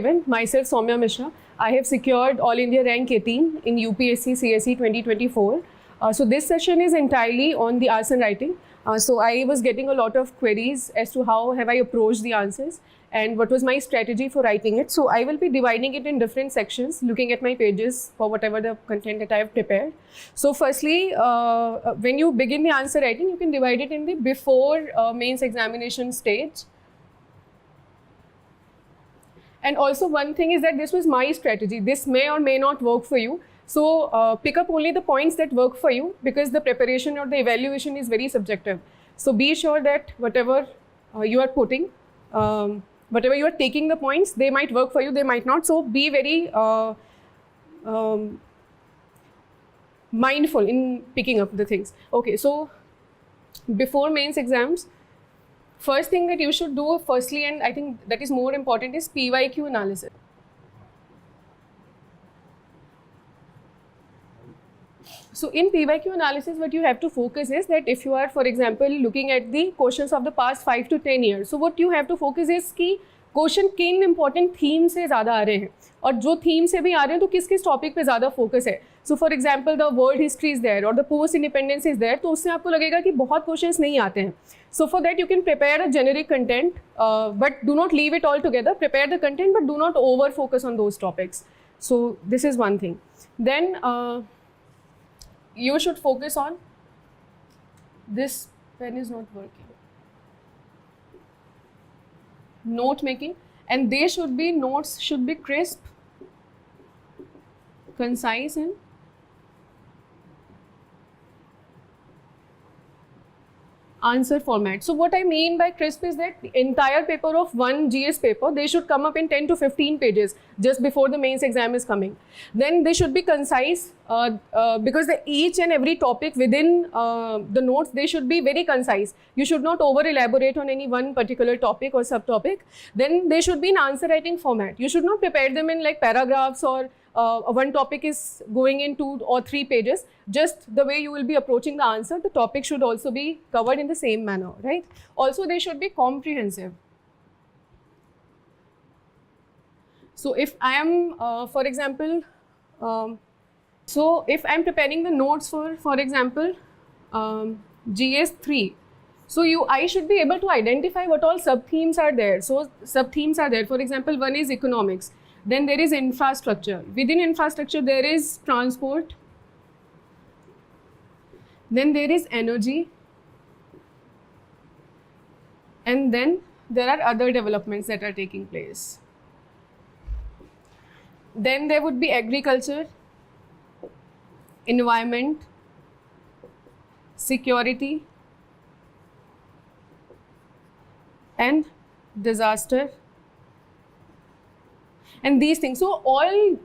Myself Soumya Mishra. I have secured All India Rank 18 in UPSC CSE 2024. So this session is entirely on the arts and writing. So I was getting a lot of queries as to how have I approached the answers and what was my strategy for writing it. So I will be dividing it in different sections, looking at my pages for whatever the content that I have prepared. So firstly, when you begin the answer writing, you can divide it in the before mains examination stage. And also one thing is that this was my strategy. This may or may not work for you. So pick up only the points that work for you, because the preparation or the evaluation is very subjective. So be sure that whatever you are putting, whatever you are taking the points, they might work for you, they might not. So be very mindful in picking up the things. Okay, so before mains exams, first thing that you should do firstly, and I think that is more important, is PYQ analysis. So in PYQ analysis, what you have to focus is that if you are, for example, looking at the questions of the past 5 to 10 years, so what you have to focus is कि question किन important theme से ज़्यादा आ रहे हैं, और जो theme से भी आ रहे हैं तो किस किस टॉपिक पे ज़्यादा फोकस है. So for example the world history is there और the post independence is there, तो उससे आपको लगेगा कि बहुत क्वेश्चंस नहीं आते हैं. So for that you can prepare a generic content, but do not leave it all together. Prepare the content but do not over focus on those topics. So this is one thing. Then you should focus on this. Pen is not working. Note making, and they should be, notes should be crisp, concise and answer format. So what I mean by crisp is that the entire paper of one GS paper, they should come up in 10 to 15 pages just before the mains exam is coming. Then they should be concise, because each and every topic within the notes, they should be very concise. You should not over elaborate on any one particular topic or subtopic. Then they should be in answer writing format. You should not prepare them in like paragraphs or one topic is going in 2 or 3 pages. Just the way you will be approaching the answer, the topic should also be covered in the same manner, right? Also, they should be comprehensive. So if I am, for example, if I am preparing the notes for example, GS3, so I should be able to identify what all sub-themes are there. So sub-themes are there. For example, one is economics. Then there is infrastructure. Within infrastructure, there is transport. Then there is energy. And then there are other developments that are taking place. Then there would be agriculture, environment, security, and disaster. And these things. So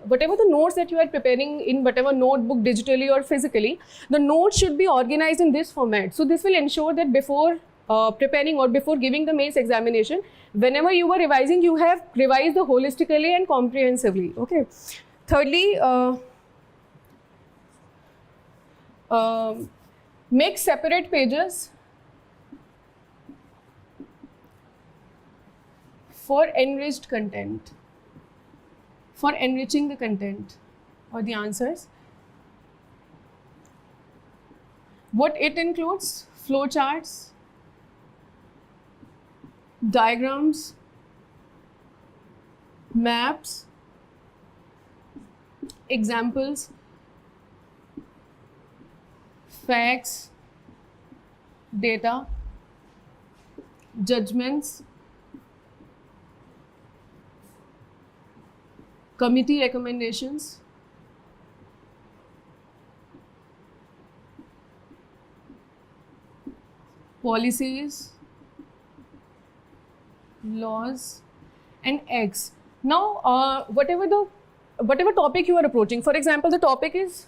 whatever the notes that you are preparing in whatever notebook, digitally or physically, the notes should be organized in this format. So this will ensure that before preparing or before giving the mains examination, whenever you are revising, you have revised the holistically and comprehensively. Okay. Thirdly, make separate pages for enriched content. For enriching the content or the answers. What it includes: flowcharts, diagrams, maps, examples, facts, data, judgments, committee recommendations, policies, laws, and acts. Now, whatever topic you are approaching, for example, the topic is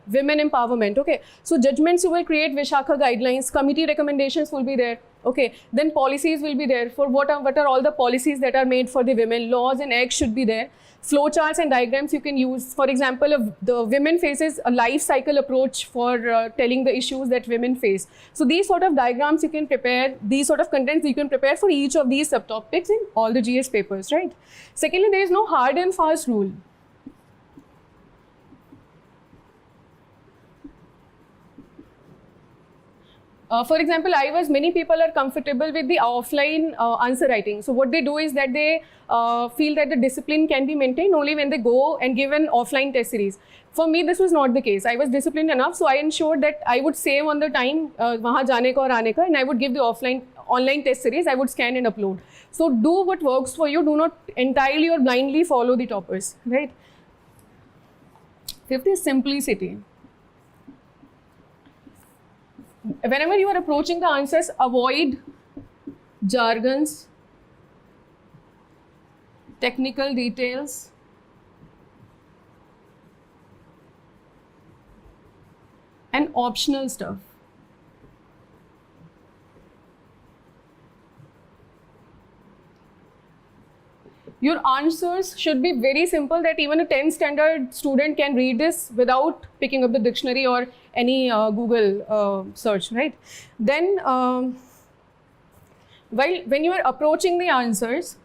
women empowerment. Okay, so judgments you will create, Vishakha guidelines, committee recommendations will be there. Okay, then policies will be there for what are all the policies that are made for the women. Laws and acts should be there. Flowcharts and diagrams you can use. For example, if the women faces a life cycle approach for telling the issues that women face. So these sort of diagrams you can prepare, these sort of contents you can prepare for each of these subtopics in all the GS papers, right? Secondly, there is no hard and fast rule. For example, many people are comfortable with the offline answer writing. So what they do is that they feel that the discipline can be maintained only when they go and give an offline test series. For me, this was not the case. I was disciplined enough, so I ensured that I would save on the time wahan jaane ka aur aane ka, and I would give the online test series. I would scan and upload. So do what works for you. Do not entirely or blindly follow the toppers, right? Fifth is simplicity. Whenever you are approaching the answers, avoid jargons, technical details, and optional stuff. Your answers should be very simple, that even a 10th standard student can read this without picking up the dictionary or any Google search, right? Then, when you are approaching the answers,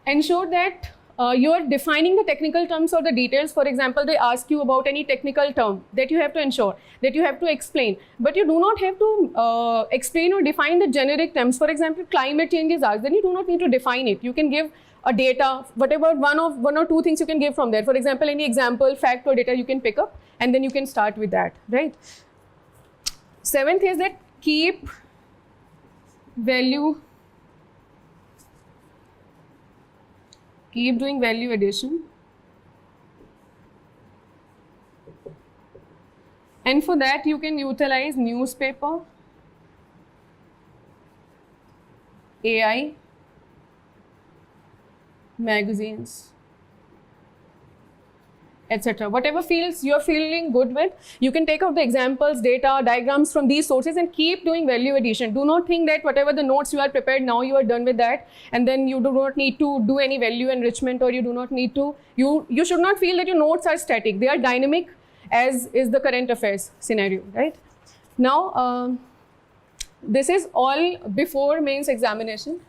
ensure that you are defining the technical terms or the details. For example, they ask you about any technical term that you have to ensure, that you have to explain. But you do not have to explain or define the generic terms. For example, climate change is asked, then you do not need to define it. You can give a data, whatever, one or two things you can give from there. For example, any example, fact or data you can pick up, and then you can start with that, right? Seventh is that keep doing value addition. And for that, you can utilize newspaper, AI, magazines, etc. Whatever fields you're feeling good with, you can take out the examples, data, diagrams from these sources and keep doing value addition. Do not think that whatever the notes you are prepared, now you are done with that, and then you do not need to do any value enrichment, or you do not need to, you should not feel that your notes are static. They are dynamic, as is the current affairs scenario, right? Now, this is all before mains examination.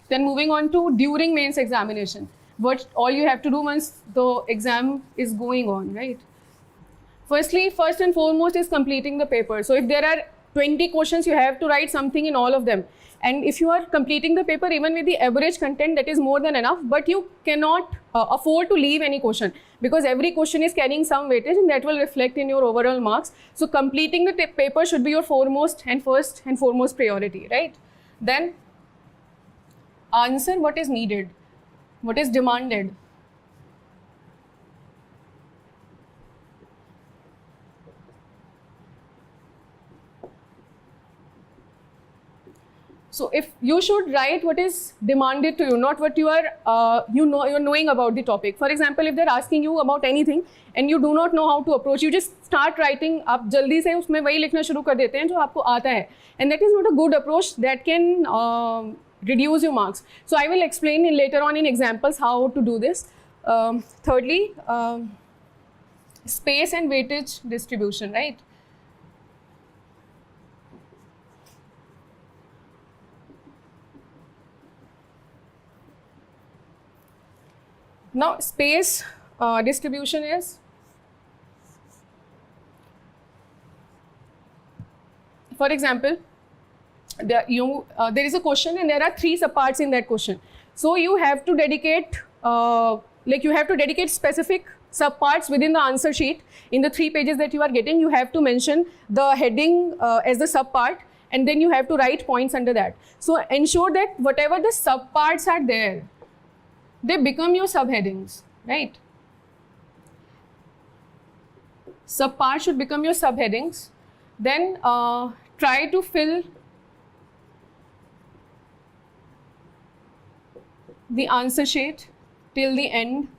Then moving on to during mains examination. What all you have to do once the exam is going on, right? First and foremost is completing the paper. So if there are 20 questions, you have to write something in all of them. And if you are completing the paper even with the average content, that is more than enough, but you cannot afford to leave any question, because every question is carrying some weightage and that will reflect in your overall marks. So completing the paper should be your first and foremost priority, right? Then answer what is needed. What is demanded? So if you should write what is demanded to you, not what you are, you're knowing about the topic. For example, if they're asking you about anything and you do not know how to approach, you just start writing. आप जल्दी से उसमें वही लिखना शुरू कर देते हैं जो आपको आता है, and that is not a good approach. That can reduce your marks. So I will explain later on in examples how to do this. Thirdly, space and weightage distribution, right? Now, space distribution is, for example, there is a question and there are 3 subparts in that question. So you have to dedicate, specific subparts within the answer sheet. In the 3 pages that you are getting, you have to mention the heading as the subpart, and then you have to write points under that. So ensure that whatever the subparts are there, they become your subheadings, right? Subparts should become your subheadings. Then try to fill the answer sheet till the end.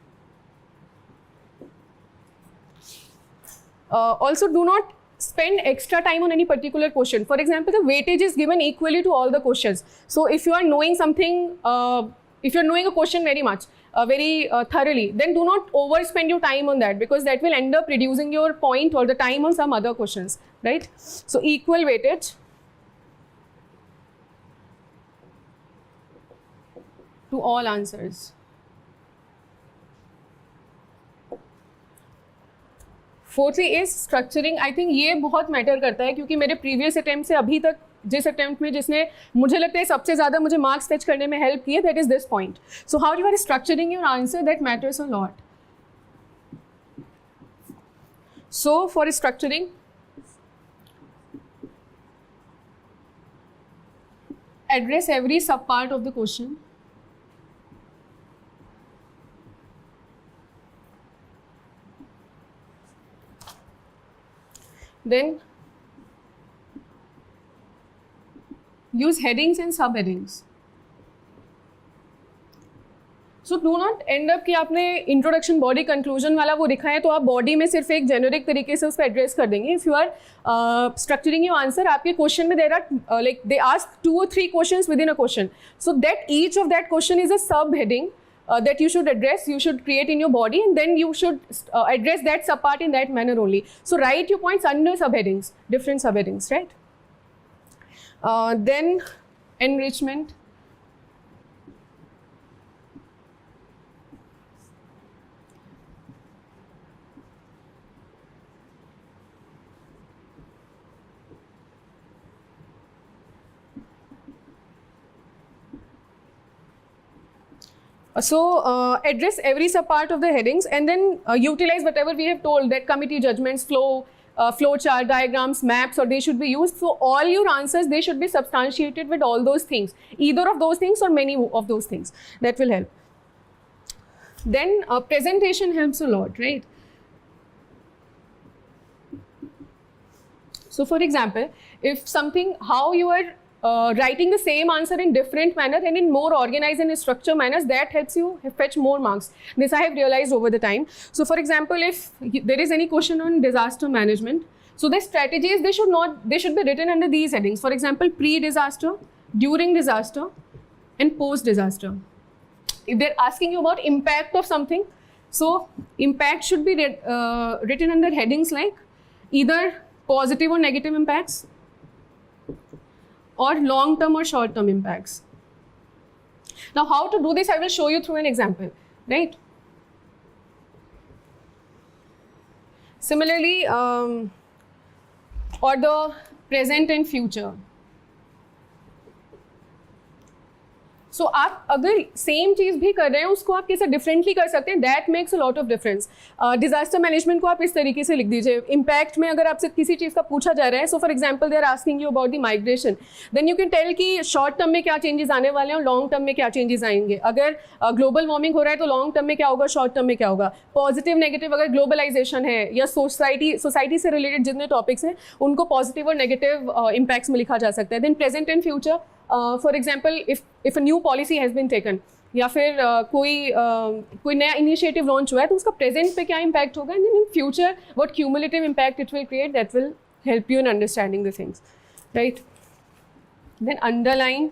Also, do not spend extra time on any particular question. For example, the weightage is given equally to all the questions. So if you are knowing something, if you're knowing a question very much, very thoroughly, then do not overspend your time on that, because that will end up reducing your point or the time on some other questions, right? So equal weightage to all answers. Fourthly is structuring. I think ये बहुत matter करता है, क्योंकि मेरे previous attempt से अभी तक जिस अटेम्प्ट में जिसने मुझे लगता है सबसे ज़्यादा मुझे मार्क्स फेच करने में हेल्प किए, that is this point. So how you are structuring your answer, that matters a lot. So for structuring, address every sub part of the question. Then use headings and subheadings. So do not and up कि आपने introduction body conclusion वाला वो लिखा है तो आप body में सिर्फ एक जेनेरिक तरीके से उसको एड्रेस कर देंगे. If you are structuring your answer, आपके क्वेश्चन में there are like they ask 2 or 3 questions within a question, so that each of that question is a sub heading that you should address, you should create in your body, and then you should address that sub part in that manner only. So write your points under subheadings, different subheadings, right? Then enrichment. So address every sub part of the headings, and then utilize whatever we have told, that committee judgments, flow chart, diagrams, maps, or they should be used. So all your answers, they should be substantiated with all those things, either of those things or many of those things. That will help. Then presentation helps a lot, right? So for example, if something, how you are writing the same answer in different manner and in more organized and structured manners, that helps you fetch more marks. This I have realized over the time. So for example, if there is any question on disaster management, so the strategies, they should be written under these headings. For example, pre-disaster, during disaster, and post-disaster. If they're asking you about impact of something, so impact should be written under headings like either positive or negative impacts, or long-term or short-term impacts. Now, how to do this, I will show you through an example, right? Similarly, or the present and future. सो आप अगर same चीज़ भी कर रहे हैं उसको आप कैसे differently कर सकते हैं, that makes a lot of difference. Disaster management को आप इस तरीके से लिख दीजिए. इम्पैक्ट में अगर आपसे किसी चीज़ का पूछा जा रहा है, so for example they are asking you about the migration, then you can tell कि शॉर्ट टर्म में क्या चेंजेस आने वाले हैं और लॉन्ग टर्म में क्या चेंजेस आएंगे. अगर ग्लोबल वार्मिंग हो रहा है तो लॉन्ग टर्म में क्या होगा, शॉर्ट टर्म में क्या होगा. पॉजिटिव नेगेटिव, अगर ग्लोबलाइजेशन है या सोसाइटी से रिलेटेड जितने टॉपिक्स हैं उनको पॉजिटिव और नेगेटिव इम्पैक्ट्स में लिखा जा सकता है. Then present and future, for example if a new policy has been taken, या फिर कोई नया इनिशिएटिव लॉन्च हुआ है तो उसका प्रेजेंट पे क्या इम्पैक्ट होगा, and in future what cumulative impact it will create, that will help you in understanding the things, right. Then underline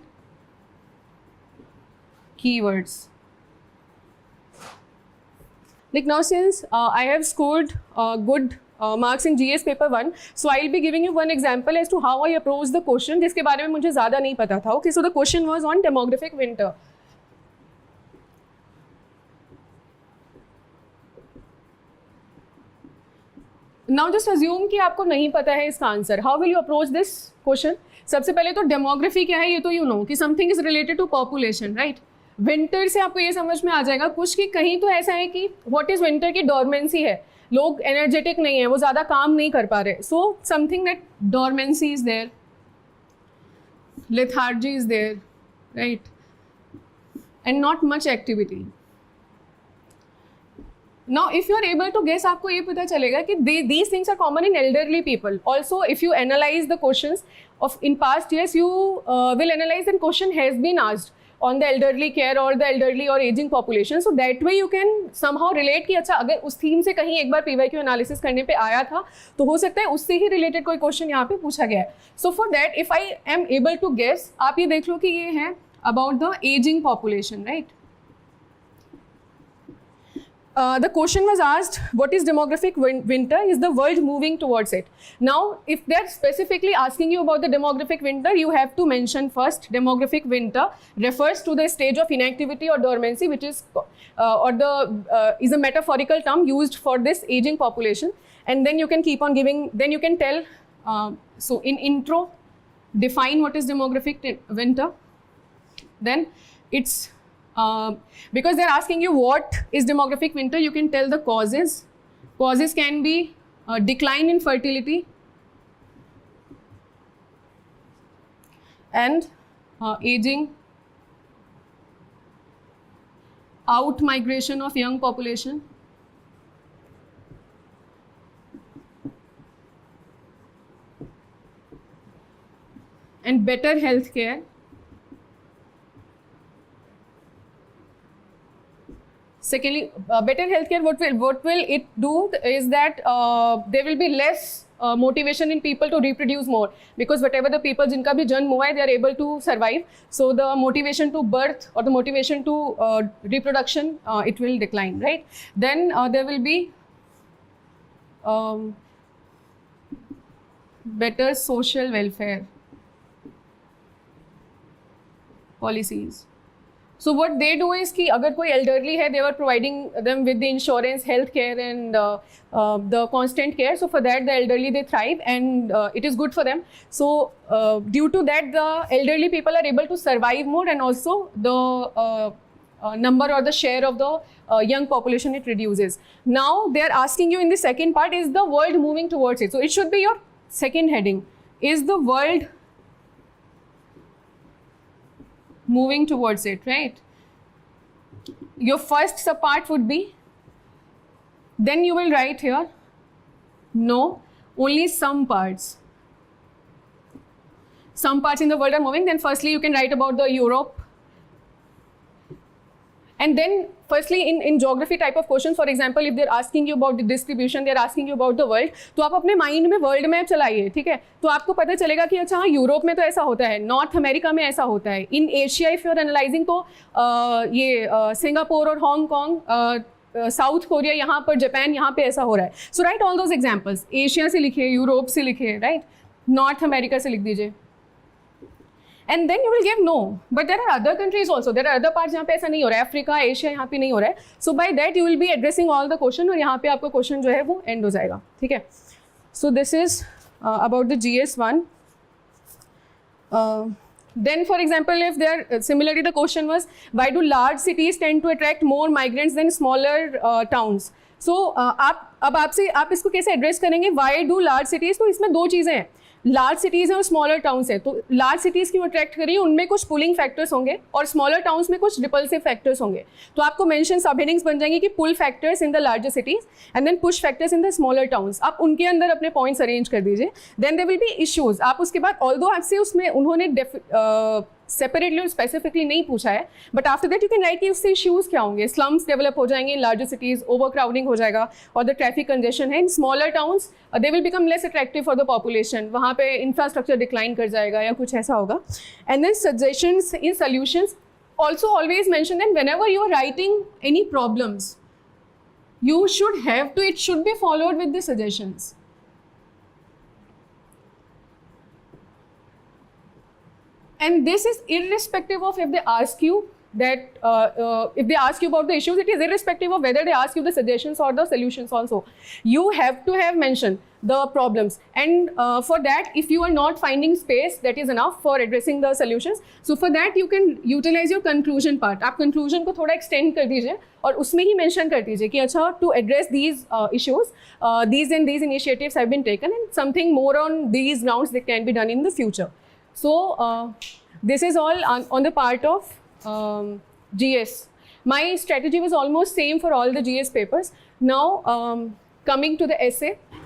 keywords. Like now, since I have scored good marks in GS paper 1, so I will be giving you one example as to how I approached the question, जिसके बारे में मुझे ज़्यादा नहीं पता था. Okay, so the question was on demographic winter. Now just assume कि आपको नहीं पता है इसका answer. How will you approach this question? सबसे पहले तो डेमोग्राफी क्या है ये तो you know कि something is related to population, right? Winter से आपको ये समझ में आ जाएगा कुछ कि कहीं तो ऐसा है कि व्हाट इज विंटर की डॉर्मेंसी है, लोग एनर्जेटिक नहीं है, वो ज़्यादा काम नहीं कर पा रहे. So something that dormancy is there, lethargy is there, right, and not much activity. Now if you are able to guess, आपको ये पता चलेगा कि these things are common in elderly people. Also if you analyse the questions of in past years, you will analyze that question has been asked. on the elderly care or the elderly or aging population. So that way you can somehow relate कि अच्छा अगर उस theme से कहीं एक बार PYQ analysis करने पे आया था तो हो सकता है उससे ही रिलेटेड कोई क्वेश्चन यहाँ पे पूछा गया है. So for that if I am able to guess, आप ये देख लो कि ये है about the aging population, right? The question was asked, what is demographic winter? Is the world moving towards it? Now, if they're specifically asking you about the demographic winter, you have to mention first, demographic winter refers to the stage of inactivity or dormancy, which is, is a metaphorical term used for this aging population. And then you can keep on giving, then you can tell, so in intro, define what is demographic winter. Then it's, because they're asking you what is demographic winter, you can tell the causes. Causes can be decline in fertility and aging, out migration of young population, and better health care. Secondly, better healthcare, what will it do is that there will be less motivation in people to reproduce more, because whatever the people जिनका भी जन्म हुआ है, they are able to survive. So the motivation to birth or the motivation to reproduction, it will decline, right? Then there will be better social welfare policies. So what they do is कि अगर कोई elderly है, they were providing them with the insurance, health care and the constant care. So for that the elderly, they thrive and it is good for them. So due to that the elderly people are able to survive more, and also the number or the share of the young population, it reduces. Now they are asking you in the second part, is the world moving towards it? So it should be your second heading. Is the world moving towards it, right? Your first subpart would be, then you will write here, no, only some parts. Some parts in the world are moving. Then firstly you can write about the Europe. And then firstly in geography type of questions, for example, if they're asking you about the distribution, they're asking you about the world, तो आप अपने mind में world map चलाइए, ठीक है? तो आपको पता चलेगा कि अच्छा हाँ, यूरोप में तो ऐसा होता है, नॉर्थ अमेरिका में ऐसा होता है, in Asia if you are analysing तो ये सिंगापुर और हांगकॉन्ग, साउथ कोरिया यहाँ पर, जापान यहाँ पे ऐसा हो रहा है. So write all those examples. Asia से लिखिए, यूरोप से लिखिए, राइट, नॉर्थ अमेरिका से लिख दीजिए. And then you will give no, but there are other countries also, there are other parts जहाँ पे ऐसा नहीं हो रहा है, अफ्रीका, एशिया यहाँ पे नहीं हो रहा है. So by that you will be addressing all the question, और यहाँ पे आपका क्वेश्चन जो है वो एंड हो जाएगा, ठीक है? So this is about the GS1. Then for example, if there similarly the question was, why do large cities tend to attract more migrants than smaller towns? So आप इसको कैसे एड्रेस करेंगे? Why do large cities? तो इसमें दो चीज़ें हैं, large cities हैं और स्मॉलर टाउन्स हैं. तो लार्ज सिटीज़ क्यों अट्रैक्ट करिए, उनमें कुछ पुलिंग फैक्टर्स होंगे और स्मॉलर टाउन्स में कुछ रिपल्सिव फैक्टर्स होंगे. तो आपको मेंशन सब हेडिंग्स बन जाएंगे कि pull factors in the larger cities and then push factors in the smaller towns. आप उनके अंदर अपने पॉइंट्स अरेंज कर दीजिए. Then there will be issues. आप उसके बाद ऑल्दो आपसे उसमें उन्होंने सेपरेटली और स्पेसिफिकली नहीं पूछा है, but after that you can write कि उससे इश्यूज़ क्या होंगे. स्लम्स डेवलप हो जाएंगे in larger cities, over crowding हो जाएगा और द ट्रैफिक कंजेशन है. In smaller towns they will become less attractive for the population, वहाँ पे इंफ्रास्ट्रक्चर डिक्लाइन कर जाएगा या कुछ ऐसा होगा. And then suggestions in solutions, also always mention that whenever you are writing any problems you should have to, it should be followed with the suggestions. And this is irrespective of if they ask you that, if they ask you about the issues, it is irrespective of whether they ask you the suggestions or the solutions also. You have to have mentioned the problems, and for that, if you are not finding space that is enough for addressing the solutions, so for that you can utilize your conclusion part. आप conclusion को थोड़ा extend कर दीजिए और उसमें ही mention कर दीजिए कि अच्छा, to address these issues, these and these initiatives have been taken, and something more on these grounds that can be done in the future. So this is all on the part of GS. My strategy was almost same for all the GS papers. Now coming to the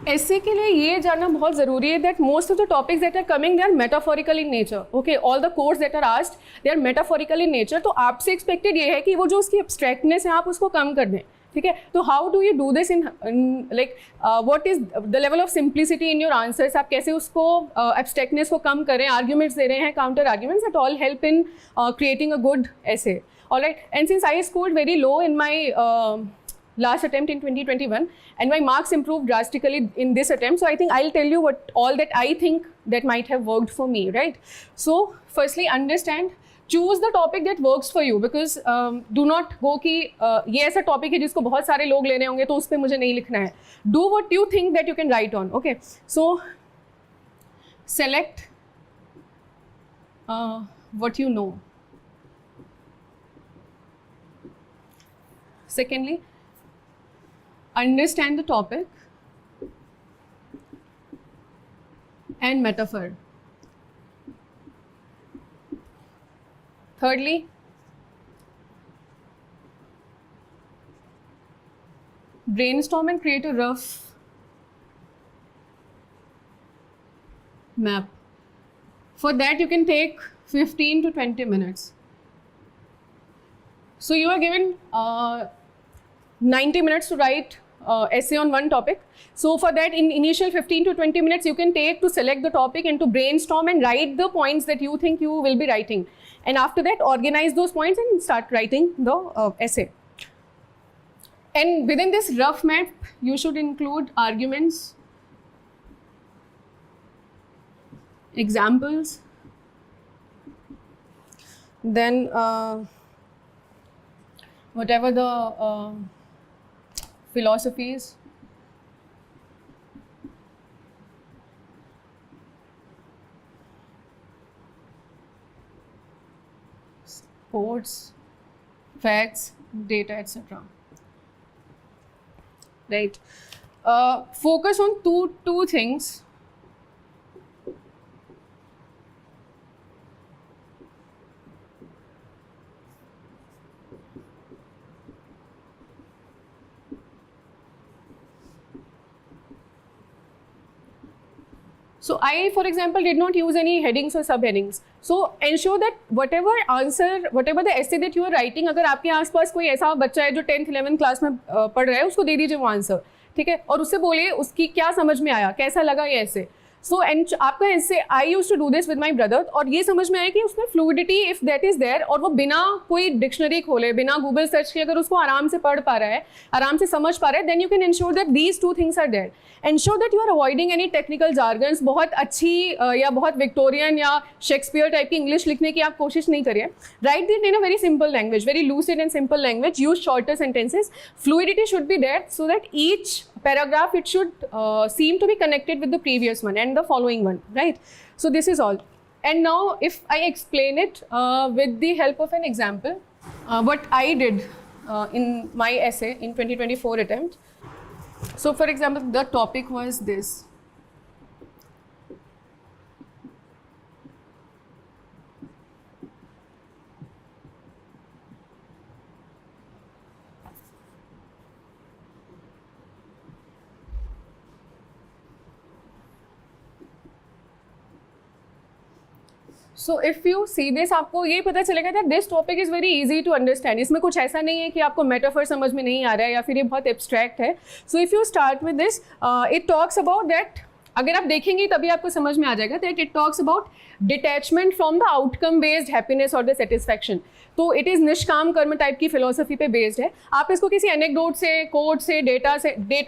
essay के लिए ये जानना बहुत ज़रूरी है that most of the topics that are coming they are metaphorical in nature. Okay, all the quotes that are asked they are metaphorical in nature. तो आपसे expected ये है कि वो जो उसकी abstractness है आप उसको कम कर दें. ठीक है, तो how do you do this in like what is the level of simplicity in your answers, आप कैसे उसको एब्स्ट्रैक्टनेस को कम करें, आर्ग्यूमेंट्स दे रहे हैं, counter arguments, that all help in creating a good essay. Alright, and since I scored very low in my last attempt in 2021 and my marks improved drastically in this attempt, so I think I'll tell you what all that I think that might have worked for me, right? So firstly, understand, choose the topic that works for you, because do not go कि ये ऐसा topic है जिसको बहुत सारे लोग लेने होंगे तो उस पर मुझे नहीं लिखना है. Do what you think that you can write on. Okay, so select what you know. Secondly, understand the topic and metaphor. Thirdly, brainstorm and create a rough map. For that, you can take 15 to 20 minutes. So you are given 90 minutes to write essay on one topic. So for that, in initial 15 to 20 minutes, you can take to select the topic and to brainstorm and write the points that you think you will be writing. And after that, organize those points and start writing the essay. And within this rough map, you should include arguments, examples, then whatever the philosophies, quotes, facts, data, etc. Right. Focus on two things. So I, for example, did not use any headings or subheadings. So ensure that whatever the essay that you are writing, अगर आपके आसपास कोई ऐसा बच्चा है जो 10th 11th class में पढ़ रहा है, उसको दे दीजिए वो आंसर, ठीक है, और उससे बोलिए उसकी क्या समझ में आया, कैसा लगा ये ऐसे. सो एंड आपका ऐसे, I used to do this with my brother, और ये समझ में आया कि उसमें fluidity if that is there, और वो बिना कोई डिक्शनरी खोले, बिना गूगल सर्च के अगर उसको आराम से पढ़ पा रहा है, आराम से समझ पा रहा है, then you can ensure that these two things are there. Ensure that you are avoiding any technical jargons. बहुत अच्छी या बहुत विक्टोरियन या शेक्सपियर टाइप की इंग्लिश लिखने की आप कोशिश नहीं करिए. Write it in a very simple language, very lucid and simple language. Use shorter sentences. Fluidity should be there so that each paragraph it should seem to be connected with the previous one and the following one, right? So this is all. And now if I explain it with the help of an example, what I did in my essay in 2024 attempt. So for example, the topic was this. So if you see this, आपको ये पता चलेगा that this topic is very easy to understand. इसमें कुछ ऐसा नहीं है कि आपको मेटाफर समझ में नहीं आ रहा है या फिर ये बहुत एब्स्ट्रैक्ट है. सो if you start with this, it talks about that, अगर आप देखेंगे तभी आपको समझ में आ जाएगा that it talks about detachment from the outcome based happiness और द सेटिस्फैक्शन. तो इट इज़ निष्काम कर्म टाइप की फिलोसफी पे बेस्ड है. आप इसको किसी एनेक्डोट से, कोट से, डेटा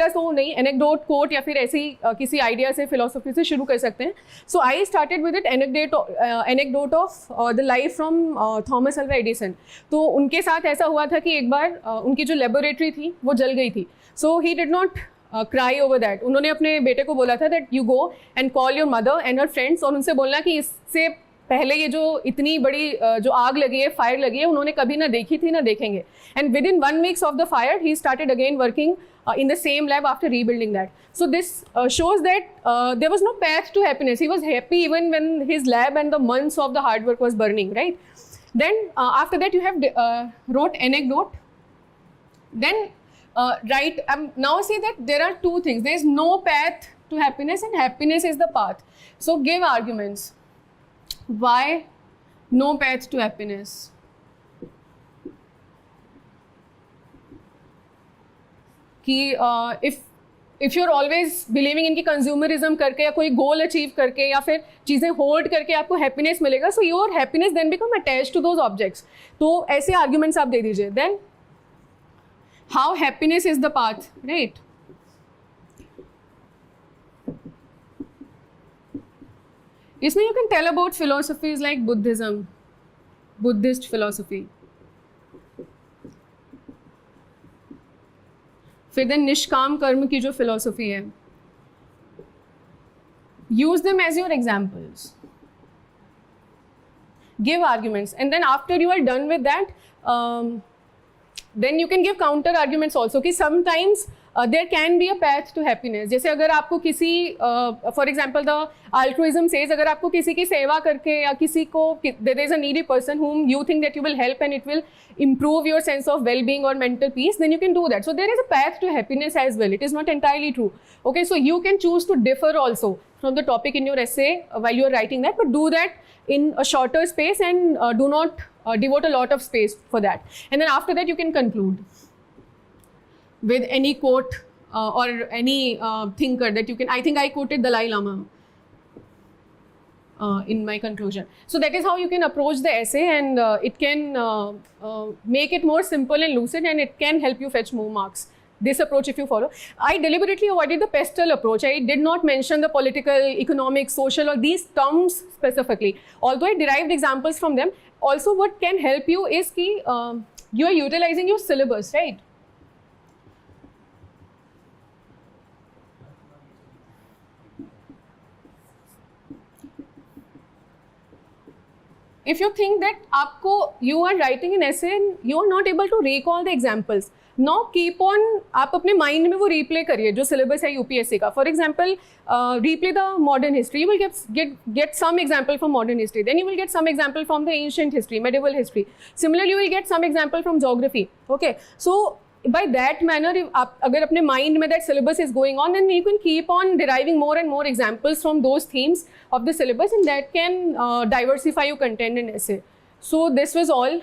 तो नहीं, एनेक्डोट, कोट या फिर ऐसी किसी आइडिया से, फिलोसफी से शुरू कर सकते हैं. So I started with it anecdote of the life from Thomas Alva Edison. तो उनके साथ ऐसा हुआ था कि एक बार उनकी जो लेबोरेटरी थी वो जल गई थी. So he did not cry over that. उन्होंने अपने बेटे को बोला था that you go and call your mother and her friends, और उनसे बोलना कि इससे पहले ये जो इतनी बड़ी जो आग लगी है, फायर लगी है, उन्होंने कभी ना देखी थी ना देखेंगे. And with in 1 week of the fire he started again working in the same lab after rebuilding that. So this shows that there was no path to happiness. He was happy even when his lab and the months of the hard work was burning, right? Then after that you have wrote anecdote. Then Right, now say that there are two things. There is no path to happiness and happiness is the path. So give arguments. Why no path to happiness? कि if you're always believing in कि consumerism करके या कोई goal achieve करके या फिर चीज़ें hold करके आपको happiness मिलेगा, so your happiness then become attached to those objects. तो ऐसे arguments आप दे दीजिए. Then how happiness is the path, right? इसमें you can tell about philosophies like Buddhism, Buddhist philosophy. फिर देन निष्काम कर्म की जो फिलोसफी है, use them as your examples, give arguments, and then after you are done with that then you can give counter arguments also कि sometimes there can be a path to happiness. जैसे अगर आपको किसी for example the altruism says, अगर आपको किसी की सेवा करके या किसी को there is a needy person whom you think that you will help and it will improve your sense of well-being or mental peace, then you can do that. So there is a path to happiness as well. It is not entirely true. Okay, so you can choose to differ also from the topic in your essay while you are writing that, but do that in a shorter space and do not devote a lot of space for that. And then after that you can conclude with any quote or any thinker that you can. I think I quoted Dalai Lama in my conclusion. So that is how you can approach the essay, and it can make it more simple and lucid, and it can help you fetch more marks. This approach, if you follow. I deliberately avoided the pestle approach. I did not mention the political, economic, social, or these terms specifically. Although I derived examples from them. Also, what can help you is कि you are utilizing your syllabus, right? If you think that आपको you are writing an essay and you are not able to recall the examples, now keep on, आप अपने mind में वो replay करिए जो syllabus है UPSC का. For example, replay the modern history. You will get some example from modern history. Then you will get some example from the ancient history, medieval history. Similarly, you will get some example from geography. Okay, so by that manner, if आप अगर अपने mind में that syllabus is going on, then you can keep on deriving more and more examples from those themes of the syllabus, and that can diversify your content in essay. So this was all.